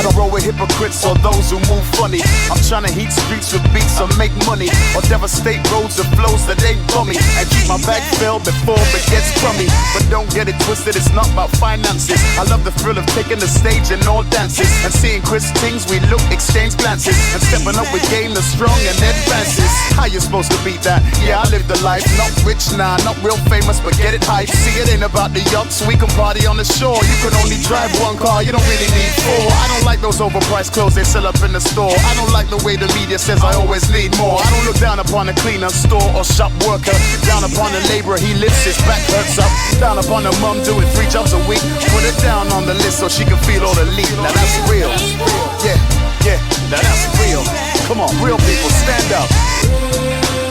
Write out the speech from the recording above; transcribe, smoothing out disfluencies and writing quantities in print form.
I don't roll with hypocrites or those who move funny. I'm trying to heat streets with beats or make money, or devastate roads with flows that ain't bummy, and keep my bag filled before it gets crummy. But don't get it twisted, it's not about finances. I love the thrill of taking the stage in all dances, and seeing Chris things we look, exchange glances, and stepping up with game that's strong and advances. How you supposed to beat that? Yeah, I live the life, not rich, nah, not real famous, but get it hype. See, it ain't about the yachts, we can party on the shore. You can only drive one car, you don't really need four. I don't like those overpriced clothes they sell up in the store. I don't like the way the media says I always need more. I don't look down upon a cleaner, store or shop worker. Down upon a laborer, he lifts his back hurts up. Down upon a mum doing 3 jobs a week. Put it down on the list so she can feel all the lead. Now that's real. Yeah, yeah, now that's real. Come on, real people, stand up.